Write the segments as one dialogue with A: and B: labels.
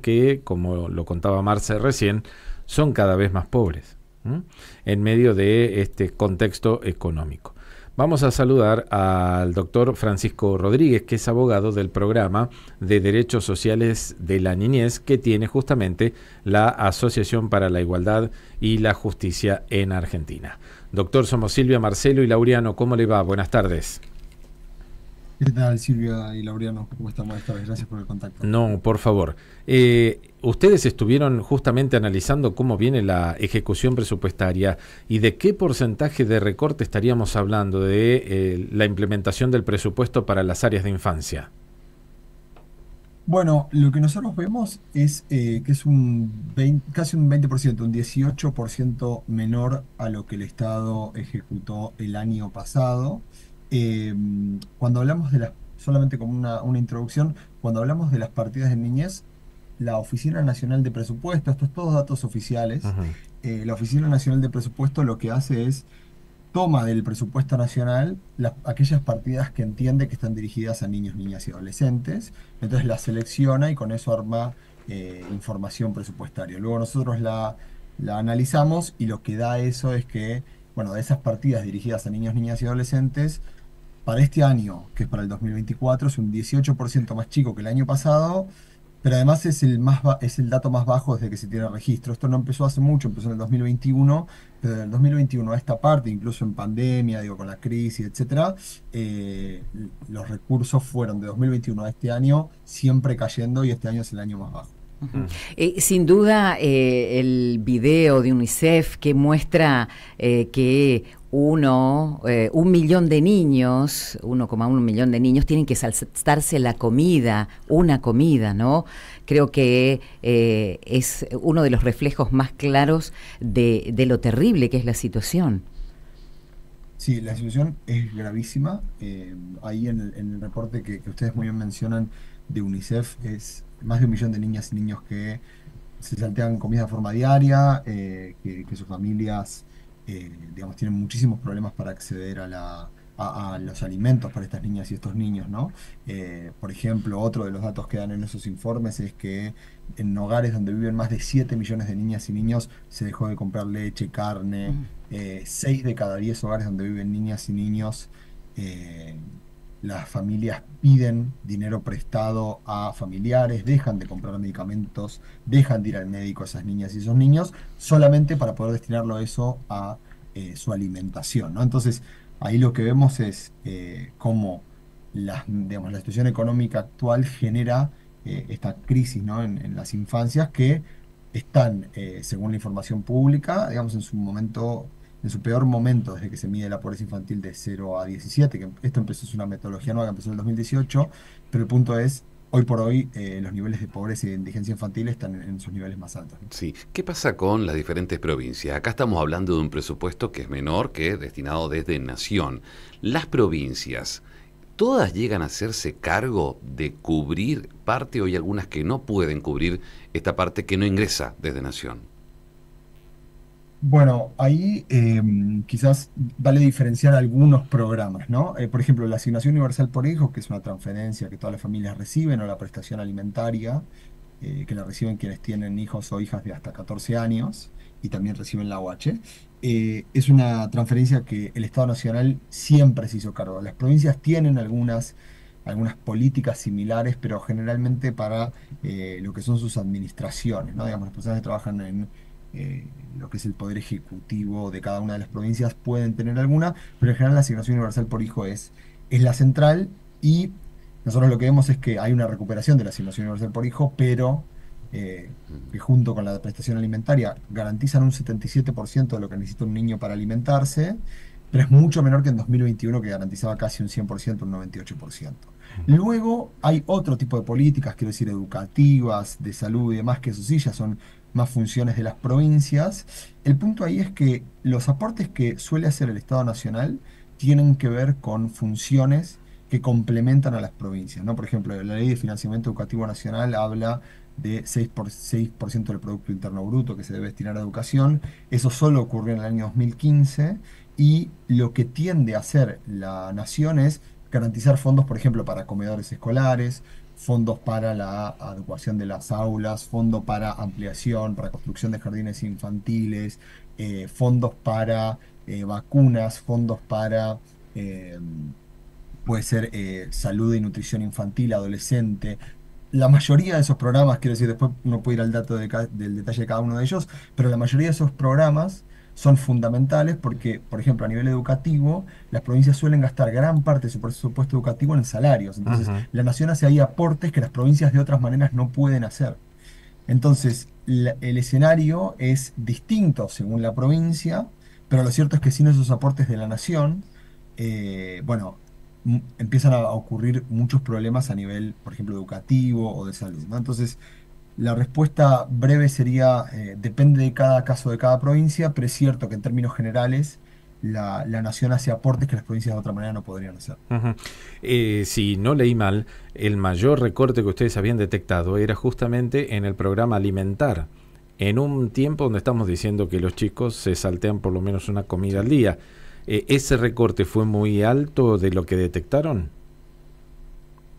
A: que, como lo contaba Marce recién, son cada vez más pobres, ¿m? En medio de este contexto económico. Vamos a saludar al doctor Francisco Rodríguez, que es abogado del programa de Derechos Sociales de la Niñez, que tiene justamente la Asociación para la Igualdad y la Justicia en Argentina. Doctor, somos Silvia, Marcelo y Laureano. ¿Cómo le va? Buenas tardes.
B: ¿Qué tal, Silvia y Laureano? ¿Cómo están? Buenas tardes. Gracias por el contacto.
A: No, por favor. Ustedes estuvieron justamente analizando cómo viene la ejecución presupuestaria y de qué porcentaje de recorte estaríamos hablando de la implementación del presupuesto para las áreas de infancia.
B: Bueno, lo que nosotros vemos es que es casi un 20%, un 18% menor a lo que el Estado ejecutó el año pasado. Eh, Cuando hablamos de solamente como una introducción, cuando hablamos de las partidas de niñez, la Oficina Nacional de Presupuesto, estos todos datos oficiales,
A: Ujú.
B: la Oficina Nacional de Presupuesto lo que hace es toma del presupuesto nacional aquellas partidas que entiende que están dirigidas a niños, niñas y adolescentes, entonces las selecciona y con eso arma información presupuestaria. Luego nosotros la analizamos y lo que da eso es que, bueno, de esas partidas dirigidas a niños, niñas y adolescentes, para este año, que es para el 2024, es un 18% más chico que el año pasado, pero además es es el dato más bajo desde que se tiene registro. Esto no empezó hace mucho, empezó en el 2021, pero del 2021 a esta parte, incluso en pandemia, digo, con la crisis, etcétera, los recursos fueron de 2021 a este año siempre cayendo y este año es el año más bajo.
C: Ujú. Sin duda, el video de UNICEF que muestra que 1 millón de niños, 1,1 millón de niños, tienen que saltarse la comida, una comida, ¿no? Creo que es uno de los reflejos más claros de lo terrible que es la situación.
B: Sí, la situación es gravísima. Ahí en el reporte que ustedes muy bien mencionan de UNICEF es más de 1 millón de niñas y niños que se saltean comida de forma diaria, que sus familias, digamos, tienen muchísimos problemas para acceder a los alimentos para estas niñas y estos niños, ¿no? Por ejemplo, otro de los datos que dan en esos informes es que en hogares donde viven más de 7 millones de niñas y niños se dejó de comprar leche, carne, 6 de cada 10 hogares donde viven niñas y niños. eh, las familias piden dinero prestado a familiares, dejan de comprar medicamentos, dejan de ir al médico a esas niñas y esos niños, solamente para poder destinarlo a eso, a su alimentación, ¿no? Entonces, ahí lo que vemos es cómo digamos, la situación económica actual genera esta crisis, ¿no? En las infancias que están, según la información pública, digamos, en su momento, en su peor momento desde que se mide la pobreza infantil de 0 a 17, que esto empezó, es una metodología nueva que empezó en el 2018, pero el punto es, hoy por hoy, los niveles de pobreza y de indigencia infantil están en sus niveles más altos, ¿no?
D: Sí, ¿qué pasa con las diferentes provincias? Acá estamos hablando de un presupuesto que es menor que destinado desde Nación. Las provincias, ¿todas llegan a hacerse cargo de cubrir parte o hay algunas que no pueden cubrir esta parte que no ingresa desde Nación?
B: Bueno, ahí quizás vale diferenciar algunos programas, ¿no? Por ejemplo, la asignación universal por hijo, que es una transferencia que todas las familias reciben, o la prestación alimentaria, que la reciben quienes tienen hijos o hijas de hasta 14 años y también reciben la OH, es una transferencia que el Estado Nacional siempre se hizo cargo. Las provincias tienen algunas políticas similares, pero generalmente para lo que son sus administraciones, ¿no? Digamos, las personas que trabajan en lo que es el poder ejecutivo de cada una de las provincias pueden tener alguna, pero en general la asignación universal por hijo es la central y nosotros lo que vemos es que hay una recuperación de la asignación universal por hijo, pero que junto con la prestación alimentaria garantizan un 77% de lo que necesita un niño para alimentarse, pero es mucho menor que en 2021 que garantizaba casi un 100%, un 98%. Luego hay otro tipo de políticas, quiero decir, educativas, de salud y demás, que eso sí ya son más funciones de las provincias. El punto ahí es que los aportes que suele hacer el Estado Nacional tienen que ver con funciones que complementan a las provincias, ¿no? Por ejemplo, la Ley de Financiamiento Educativo Nacional habla de 6% del Producto Interno Bruto que se debe destinar a educación. Eso solo ocurrió en el año 2015 y lo que tiende a hacer la nación es garantizar fondos, por ejemplo, para comedores escolares, fondos para la adecuación de las aulas, fondos para ampliación, para construcción de jardines infantiles, fondos para vacunas, fondos para, eh, puede ser salud y nutrición infantil, adolescente. La mayoría de esos programas, quiero decir, después uno puede ir al dato del detalle de cada uno de ellos, pero la mayoría de esos programas son fundamentales porque, por ejemplo, a nivel educativo, las provincias suelen gastar gran parte de su presupuesto educativo en salarios. Entonces,
A: Ujú.
B: la nación hace ahí aportes que las provincias de otras maneras no pueden hacer. Entonces, el escenario es distinto según la provincia, pero lo cierto es que sin esos aportes de la nación, bueno, empiezan a ocurrir muchos problemas a nivel, por ejemplo, educativo o de salud, ¿no? Entonces, la respuesta breve sería, depende de cada caso de cada provincia, pero es cierto que en términos generales la nación hace aportes que las provincias de otra manera no podrían hacer.
A: Ujú. Si no leí mal, el mayor recorte que ustedes habían detectado era justamente en el programa alimentar, en un tiempo donde estamos diciendo que los chicos se saltean por lo menos una comida al día. ¿Ese recorte fue muy alto de lo que detectaron?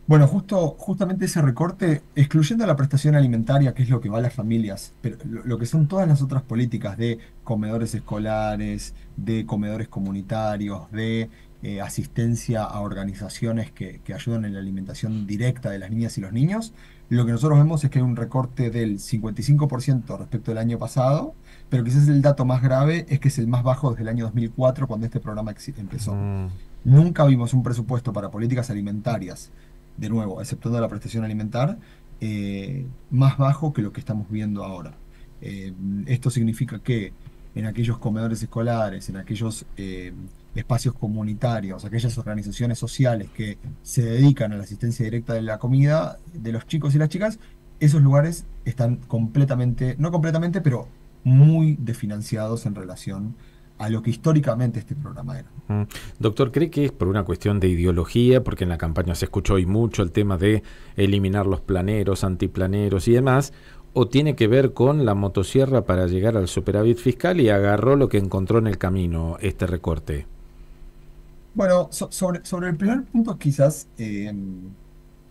B: Bueno, justamente ese recorte, excluyendo la prestación alimentaria, que es lo que va a las familias, pero lo que son todas las otras políticas de comedores escolares, de comedores comunitarios, de asistencia a organizaciones que ayudan en la alimentación directa de las niñas y los niños, lo que nosotros vemos es que hay un recorte del 55% respecto del año pasado, pero quizás el dato más grave es que es el más bajo desde el año 2004, cuando este programa empezó.
A: Mm.
B: Nunca vimos un presupuesto para políticas alimentarias, de nuevo, exceptuando la prestación alimentar, más bajo que lo que estamos viendo ahora. Eh, Esto significa que en aquellos comedores escolares, en aquellos espacios comunitarios, aquellas organizaciones sociales que se dedican a la asistencia directa de la comida de los chicos y las chicas, esos lugares están completamente, no completamente, pero muy desfinanciados en relación a lo que históricamente este programa era.
A: Mm. Doctor, ¿cree que es por una cuestión de ideología? Porque en la campaña se escuchó hoy mucho el tema de eliminar los planeros, antiplaneros y demás, ¿o tiene que ver con la motosierra para llegar al superávit fiscal y agarró lo que encontró en el camino este recorte?
B: Bueno, sobre el primer punto quizás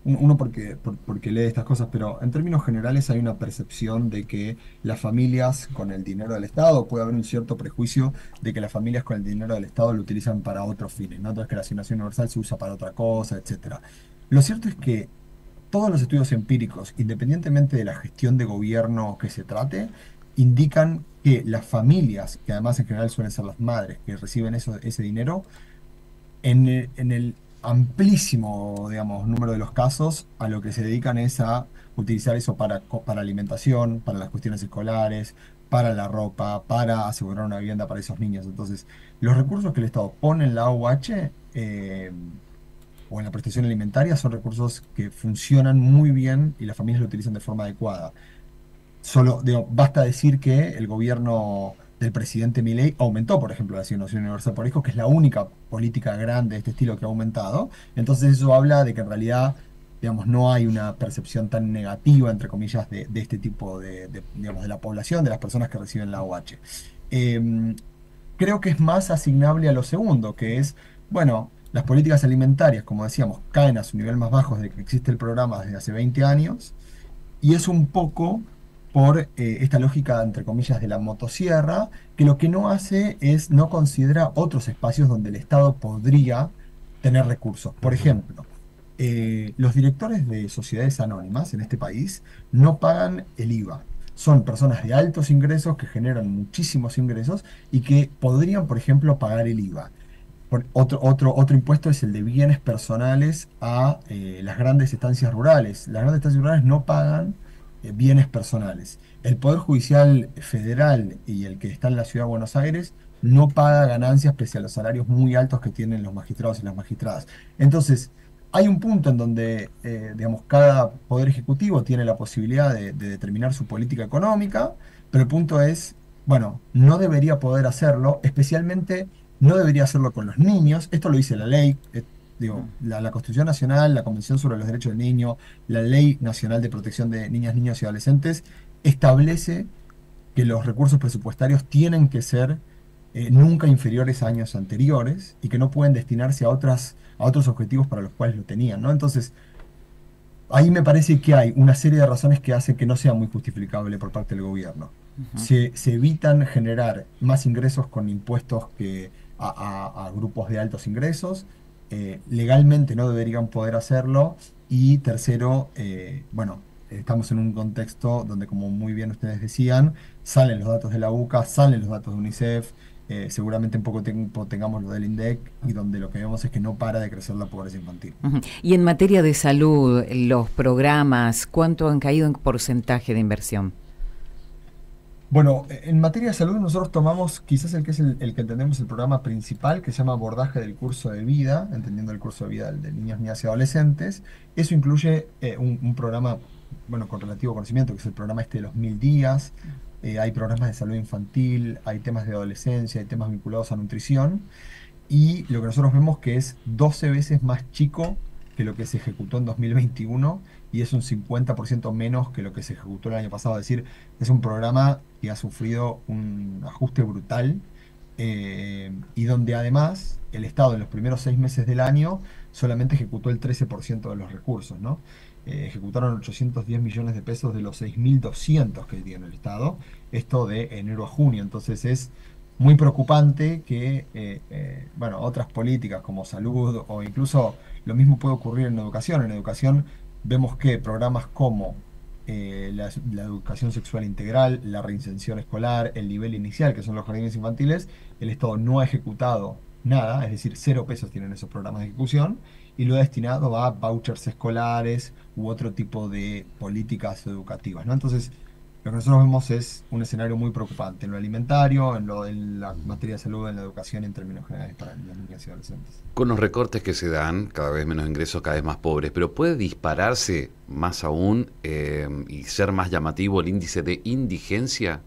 B: uno porque lee estas cosas, pero en términos generales hay una percepción de que las familias con el dinero del Estado, puede haber un cierto prejuicio de que las familias con el dinero del Estado lo utilizan para otros fines, ¿no? Entonces que la asignación universal se usa para otra cosa, etcétera. Lo cierto es que todos los estudios empíricos, independientemente de la gestión de gobierno que se trate, indican que las familias, que además en general suelen ser las madres que reciben ese dinero, en el amplísimo, digamos, número de los casos, a lo que se dedican es a utilizar eso para alimentación, para las cuestiones escolares, para la ropa, para asegurar una vivienda para esos niños. Entonces, los recursos que el Estado pone en la AUH o en la prestación alimentaria son recursos que funcionan muy bien y las familias lo utilizan de forma adecuada. Solo, digo, basta decir que el gobierno del presidente Milei aumentó, por ejemplo, la asignación universal por hijos, que es la única política grande de este estilo que ha aumentado. Entonces eso habla de que en realidad, digamos, no hay una percepción tan negativa, entre comillas, de este tipo digamos, de la población, de las personas que reciben la OH. Em, Creo que es más asignable a lo segundo, que es, bueno, las políticas alimentarias, como decíamos, caen a su nivel más bajo desde que existe el programa desde hace 20 años. Y es un poco por esta lógica, entre comillas, de la motosierra, que lo que no hace es no considera otros espacios donde el Estado podría tener recursos. Por
A: Ujú.
B: ejemplo, los directores de sociedades anónimas en este país no pagan el IVA. Son personas de altos ingresos que generan muchísimos ingresos y que podrían, por ejemplo, pagar el IVA. Otro impuesto es el de bienes personales a las grandes estancias rurales. Las grandes estancias rurales no pagan bienes personales. El Poder Judicial Federal y el que está en la Ciudad de Buenos Aires no paga ganancias pese a los salarios muy altos que tienen los magistrados y las magistradas. Entonces, hay un punto en donde, digamos, cada Poder Ejecutivo tiene la posibilidad de determinar su política económica, pero el punto es, bueno, no debería poder hacerlo, especialmente no debería hacerlo con los niños. Esto lo dice la ley. Digo, la Constitución Nacional, la Convención sobre los Derechos del Niño, la Ley Nacional de Protección de Niñas, Niños y Adolescentes establece que los recursos presupuestarios tienen que ser nunca inferiores a años anteriores y que no pueden destinarse a otros objetivos para los cuales lo tenían, ¿no? Entonces, ahí me parece que hay una serie de razones que hacen que no sea muy justificable por parte del gobierno. Se evitan generar más ingresos con impuestos que a grupos de altos ingresos. Legalmente no deberían poder hacerlo. Y tercero, bueno, estamos en un contexto donde, como muy bien ustedes decían, salen los datos de la UCA, salen los datos de UNICEF. Seguramente en poco tiempo tengamos lo del INDEC, y donde lo que vemos es que no para de crecer la pobreza infantil.
C: Y en materia de salud, los programas, ¿cuánto han caído en porcentaje de inversión?
B: Bueno, en materia de salud nosotros tomamos quizás el que es el que entendemos el programa principal, que se llama Abordaje del Curso de Vida, entendiendo el curso de vida de niños, niñas y adolescentes. Eso incluye un programa, bueno, con relativo conocimiento, que es el programa de los 1000 días. Hay programas de salud infantil, hay temas de adolescencia, hay temas vinculados a nutrición. Y lo que nosotros vemos que es 12 veces más chico que lo que se ejecutó en 2021, y es un 50% menos que lo que se ejecutó el año pasado. Es decir, es un programa que ha sufrido un ajuste brutal, y donde además el Estado en los primeros 6 meses del año solamente ejecutó el 13% de los recursos, ¿no? Ejecutaron 810 millones de pesos de los 6.200 que tiene el Estado, esto de enero a junio. Entonces es muy preocupante que bueno, otras políticas como salud, o incluso lo mismo puede ocurrir en educación. En educación vemos que programas como la educación sexual integral, la reinserción escolar, el nivel inicial, que son los jardines infantiles, el Estado no ha ejecutado nada, es decir, 0 pesos tienen esos programas de ejecución, y lo ha destinado a vouchers escolares u otro tipo de políticas educativas, ¿no? Entonces, lo que nosotros vemos es un escenario muy preocupante en lo alimentario, en la materia de salud, en la educación, en términos generales para niños, niñas y adolescentes.
D: Con los recortes que se dan, cada vez menos ingresos, cada vez más pobres, pero puede dispararse más aún y ser más llamativo el índice de indigencia.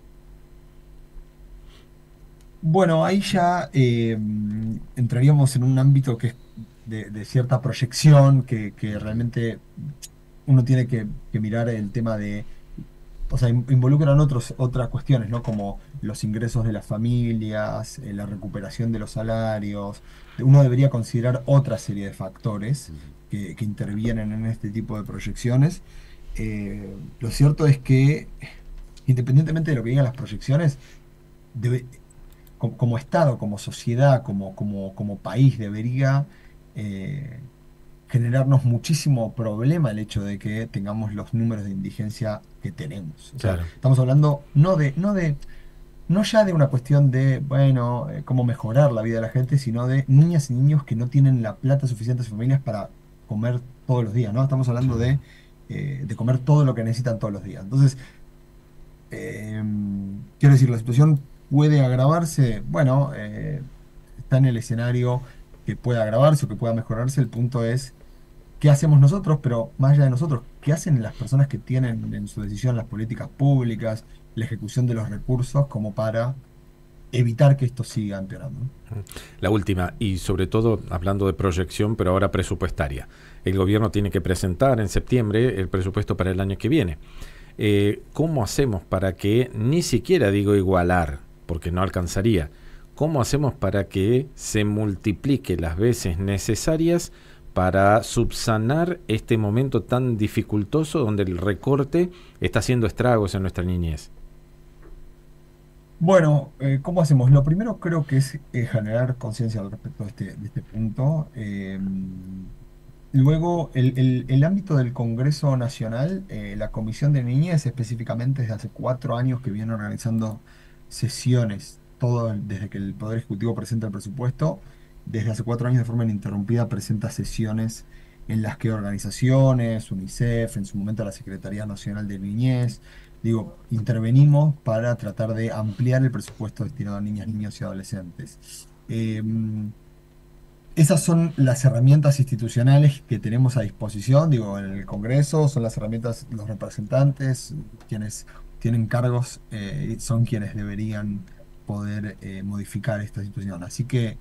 B: Bueno, ahí ya entraríamos en un ámbito que es de cierta proyección, que realmente uno tiene que mirar el tema de, o sea, involucran otras cuestiones, ¿no? Como los ingresos de las familias, la recuperación de los salarios. Uno debería considerar otra serie de factores que intervienen en este tipo de proyecciones. Lo cierto es que, independientemente de lo que digan las proyecciones, como Estado, como sociedad, como país, debería generarnos muchísimo problema el hecho de que tengamos los números de indigencia que tenemos. O sea,
A: Claro.
B: estamos hablando no ya de una cuestión de, bueno, cómo mejorar la vida de la gente, sino de niñas y niños que no tienen la plata suficiente en sus familias para comer todos los días, ¿no? Estamos hablando de comer todo lo que necesitan todos los días. Entonces, quiero decir, la situación puede agravarse. Bueno, está en el escenario que pueda agravarse o que pueda mejorarse. El punto es qué hacemos nosotros, pero más allá de nosotros, qué hacen las personas que tienen en su decisión las políticas públicas, la ejecución de los recursos, como para evitar que esto siga empeorando.
A: La última, y sobre todo hablando de proyección, pero ahora presupuestaria. El gobierno tiene que presentar en septiembre el presupuesto para el año que viene. ¿Cómo hacemos para que, ni siquiera digo igualar, porque no alcanzaría, cómo hacemos para que se multiplique las veces necesarias para subsanar este momento tan dificultoso donde el recorte está haciendo estragos en nuestra niñez?
B: Bueno, ¿cómo hacemos? Lo primero creo que es generar conciencia al respecto de este punto. Luego, el ámbito del Congreso Nacional, la Comisión de Niñez específicamente, desde hace 4 años que viene organizando sesiones, todo desde que el Poder Ejecutivo presenta el presupuesto. Desde hace 4 años de forma ininterrumpida presenta sesiones en las que organizaciones, UNICEF, en su momento la Secretaría Nacional de Niñez, digo, intervenimos para tratar de ampliar el presupuesto destinado a niñas, niños y adolescentes. Esas son las herramientas institucionales que tenemos a disposición, digo, en el Congreso, son las herramientas, los representantes, quienes tienen cargos, son quienes deberían poder modificar esta situación. Así que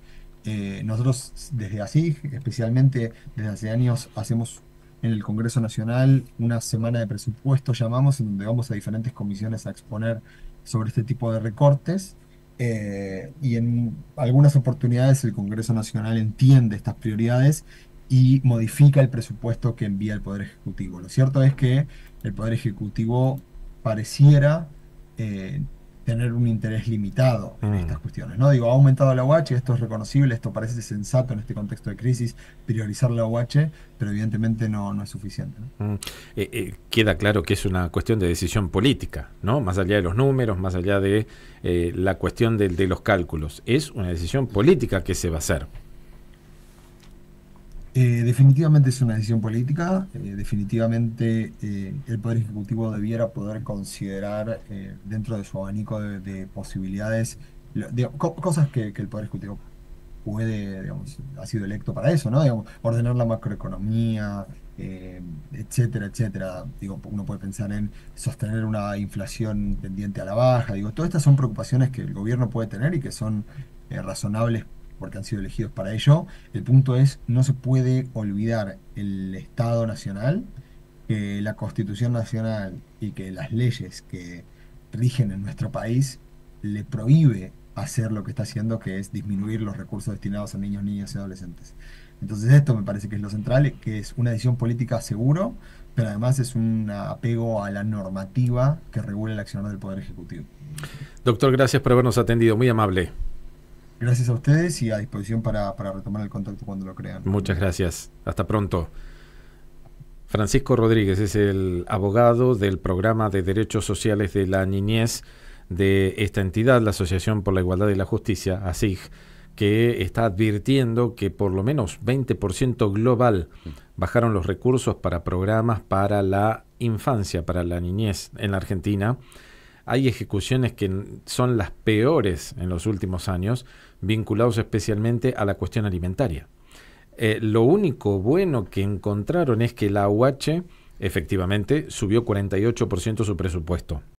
B: nosotros desde ASIG, especialmente desde hace años, hacemos en el Congreso Nacional una semana de presupuesto, llamamos, en donde vamos a diferentes comisiones a exponer sobre este tipo de recortes. Y en algunas oportunidades el Congreso Nacional entiende estas prioridades y modifica el presupuesto que envía el Poder Ejecutivo. Lo cierto es que el Poder Ejecutivo pareciera tener un interés limitado en estas cuestiones, ¿no? Digo, ha aumentado la UH, esto es reconocible, esto parece sensato en este contexto de crisis, priorizar la UH, pero evidentemente no es suficiente, ¿no?
A: Queda claro que es una cuestión de decisión política, ¿no? Más allá de los números, más allá de la cuestión de los cálculos. Es una decisión política que se va a hacer.
B: Definitivamente es una decisión política, definitivamente el Poder Ejecutivo debiera poder considerar dentro de su abanico de posibilidades, cosas que el Poder Ejecutivo puede, digamos, ha sido electo para eso, ¿no? Digamos, ordenar la macroeconomía, etcétera, etcétera. Digo, uno puede pensar en sostener una inflación tendiente a la baja. Digo, todas estas son preocupaciones que el gobierno puede tener y que son razonables porque han sido elegidos para ello. El punto es, no se puede olvidar el Estado Nacional, que la Constitución Nacional y que las leyes que rigen en nuestro país le prohíbe hacer lo que está haciendo, que es disminuir los recursos destinados a niños, niñas y adolescentes. Entonces esto me parece que es lo central, que es una decisión política seguro, pero además es un apego a la normativa que regula el accionar del Poder Ejecutivo.
A: Doctor, gracias por habernos atendido, muy amable.
B: Gracias a ustedes y a disposición para retomar el contacto cuando lo crean.
A: Muchas gracias. Hasta pronto. Francisco Rodríguez es el abogado del Programa de Derechos Sociales de la Niñez de esta entidad, la Asociación por la Igualdad y la Justicia, ASIG, que está advirtiendo que por lo menos 20% global bajaron los recursos para programas para la infancia, para la niñez en la Argentina. Hay ejecuciones que son las peores en los últimos años, vinculados especialmente a la cuestión alimentaria. Lo único bueno que encontraron es que la UH efectivamente subió 48% su presupuesto.